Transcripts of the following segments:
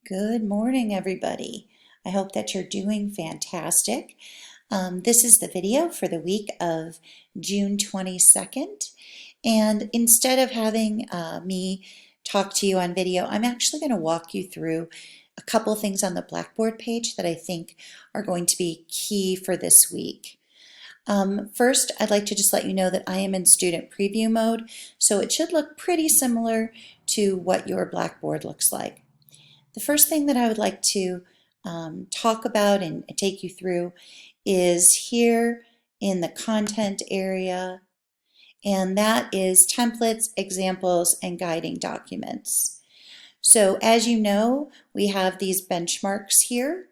Good morning, everybody. I hope that you're doing fantastic. This is the video for the week of June 22nd. And instead of having me talk to you on video, I'm actually going to walk you through a couple things on the Blackboard page that I think are going to be key for this week. First, I'd like to just let you know that I am in student preview mode, so it should look pretty similar to what your Blackboard looks like. The first thing that I would like to talk about and take you through is here in the content area, and that is templates, examples, and guiding documents. So as you know, we have these benchmarks here,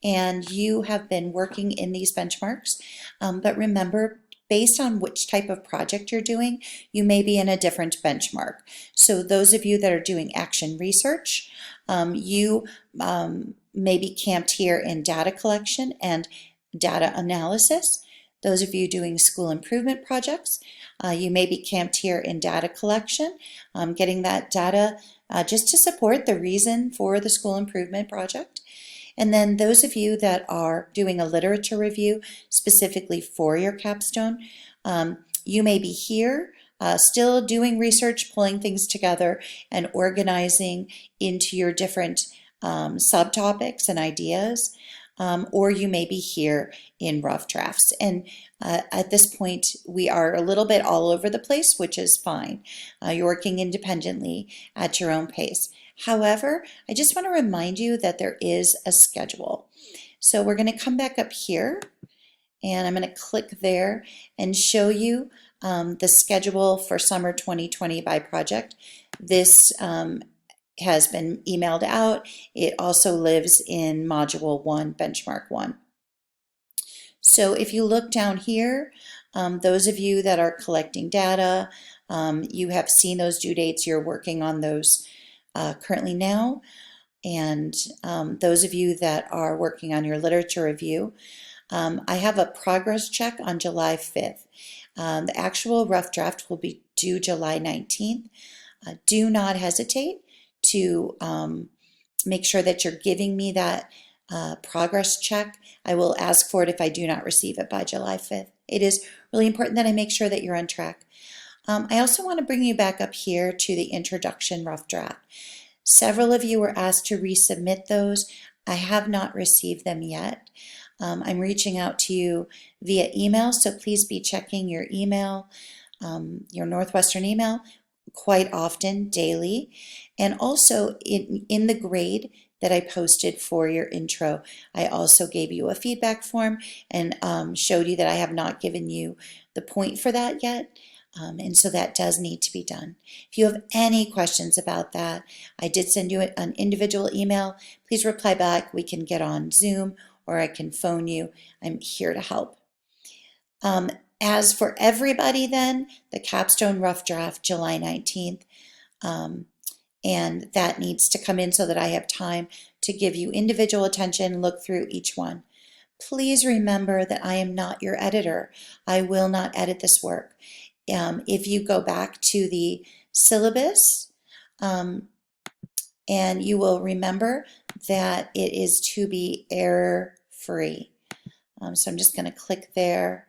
and you have been working in these benchmarks, but remember, based on which type of project you're doing, you may be in a different benchmark. So those of you that are doing action research, you may be camped here in data collection and data analysis. Those of you doing school improvement projects, you may be camped here in data collection, getting that data just to support the reason for the school improvement project. And then those of you that are doing a literature review specifically for your capstone, you may be here still doing research, pulling things together and organizing into your different subtopics and ideas, or you may be here in rough drafts. And at this point, we are a little bit all over the place, which is fine. You're working independently at your own pace. However, I just want to remind you that there is a schedule. So we're going to come back up here, and I'm going to click there and show you the schedule for summer 2020 by project. This has been emailed out. It also lives in module 1, benchmark 1. So if you look down here, those of you that are collecting data, you have seen those due dates. You're working on those currently now. And those of you that are working on your literature review, I have a progress check on July 5th. The actual rough draft will be due July 19th. Do not hesitate to make sure that you're giving me that progress check. I will ask for it if I do not receive it by July 5th. It is really important that I make sure that you're on track. I also want to bring you back up here to the introduction rough draft. Several of you were asked to resubmit those. I have not received them yet. I'm reaching out to you via email, so please be checking your email, your Northwestern email, quite often, daily. And also in the grade that I posted for your intro, I also gave you a feedback form and showed you that I have not given you the point for that yet. And so that does need to be done. If you have any questions about that, I did send you an individual email. Please reply back. We can get on Zoom or I can phone you. I'm here to help. As for everybody then, the capstone rough draft, July 19th, and that needs to come in so that I have time to give you individual attention, look through each one. Please remember that I am not your editor. I will not edit this work. If you go back to the syllabus, and you will remember that it is to be error-free. So I'm just going to click there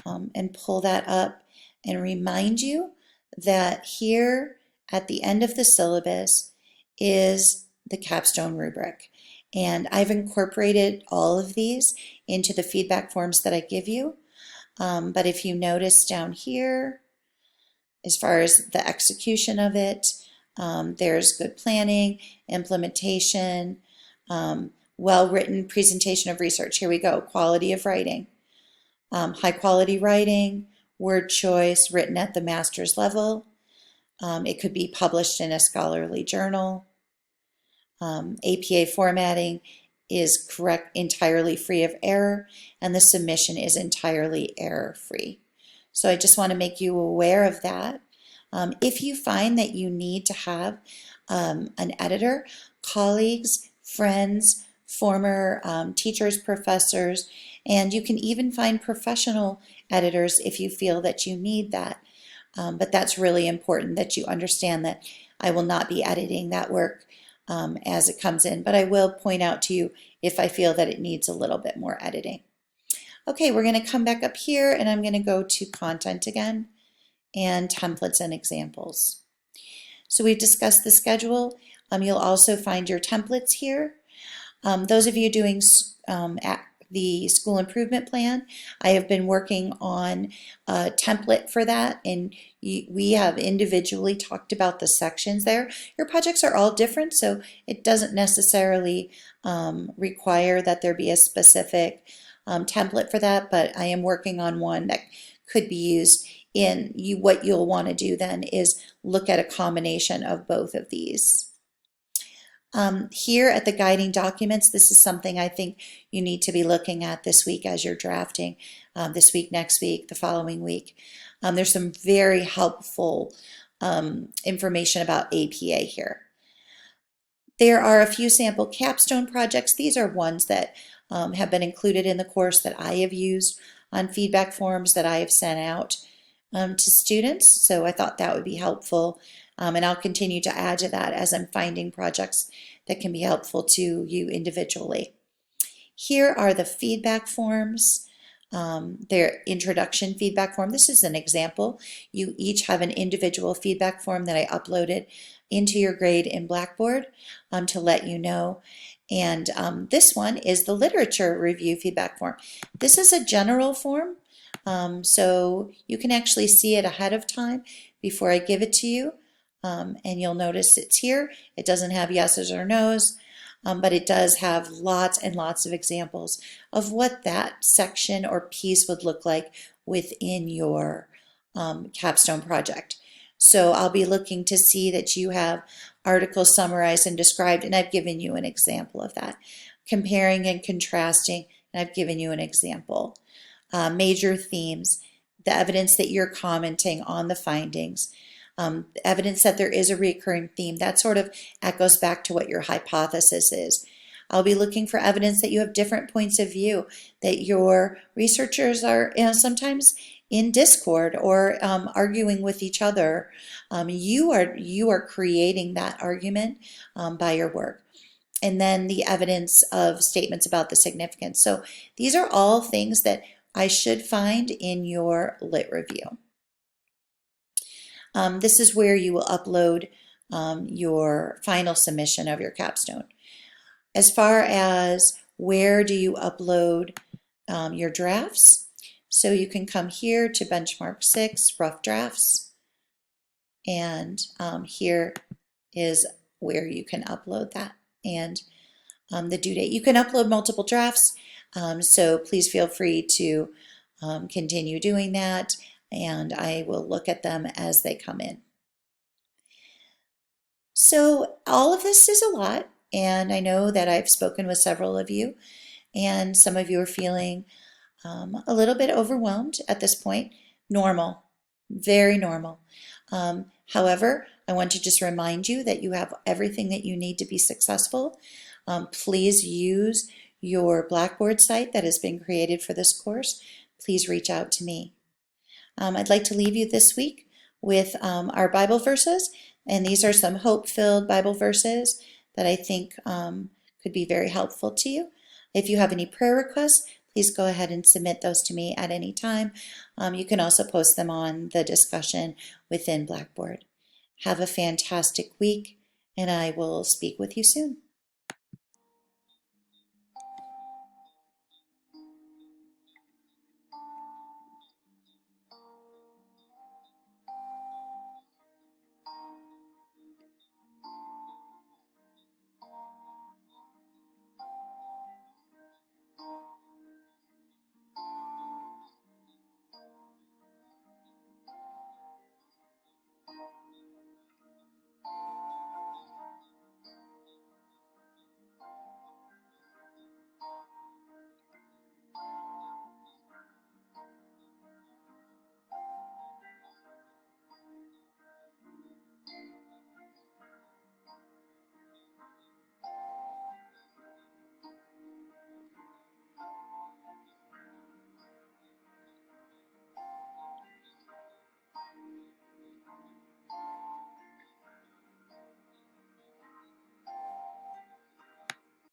and pull that up and remind you that here at the end of the syllabus is the capstone rubric. And I've incorporated all of these into the feedback forms that I give you. But if you notice down here, as far as the execution of it, there's good planning, implementation, well-written presentation of research. Here we go, quality of writing, high quality writing, word choice, written at the master's level. It could be published in a scholarly journal. APA formatting is correct, entirely free of error, and the submission is entirely error-free. So I just want to make you aware of that. If you find that you need to have an editor, colleagues, friends, former teachers, professors, and you can even find professional editors if you feel that you need that. But that's really important that you understand that I will not be editing that work as it comes in, but I will point out to you if I feel that it needs a little bit more editing. Okay, we're going to come back up here and I'm going to go to content again and templates and examples. So we've discussed the schedule. You'll also find your templates here. Those of you doing the school improvement plan, I have been working on a template for that, and we have individually talked about the sections there. Your projects are all different, so it doesn't necessarily require that there be a specific template for that, but I am working on one that could be used in what you'll want to do then is look at a combination of both of these. Here at the guiding documents, this is something I think you need to be looking at this week as you're drafting, this week, next week, the following week. There's some very helpful information about APA here. There are a few sample capstone projects. These are ones that have been included in the course that I have used on feedback forms that I have sent out to students. So I thought that would be helpful. And I'll continue to add to that as I'm finding projects that can be helpful to you individually. Here are the feedback forms, their introduction feedback form. This is an example. You each have an individual feedback form that I uploaded into your grade in Blackboard to let you know. And this one is the literature review feedback form. This is a general form, so you can actually see it ahead of time before I give it to you. And you'll notice it's here. It doesn't have yeses or nos, but it does have lots and lots of examples of what that section or piece would look like within your capstone project. So I'll be looking to see that you have articles summarized and described, and I've given you an example of that. Comparing and contrasting, and I've given you an example. Major themes, the evidence that you're commenting on the findings, evidence that there is a recurring theme. That sort of echoes back to what your hypothesis is. I'll be looking for evidence that you have different points of view, that your researchers are sometimes in discord or arguing with each other. You are creating that argument by your work. And then the evidence of statements about the significance. So these are all things that I should find in your lit review. This is where you will upload your final submission of your capstone. As far as where do you upload your drafts, so you can come here to benchmark 6, rough drafts, and here is where you can upload that and the due date. You can upload multiple drafts, so please feel free to continue doing that, and I will look at them as they come in. So all of this is a lot, and I know that I've spoken with several of you, and some of you are feeling a little bit overwhelmed at this point. Normal, very normal. However, I want to just remind you that you have everything that you need to be successful. Please use your Blackboard site that has been created for this course. Please reach out to me. I'd like to leave you this week with our Bible verses, and these are some hope-filled Bible verses that I think could be very helpful to you. If you have any prayer requests, please go ahead and submit those to me at any time. You can also post them on the discussion within Blackboard. Have a fantastic week, and I will speak with you soon.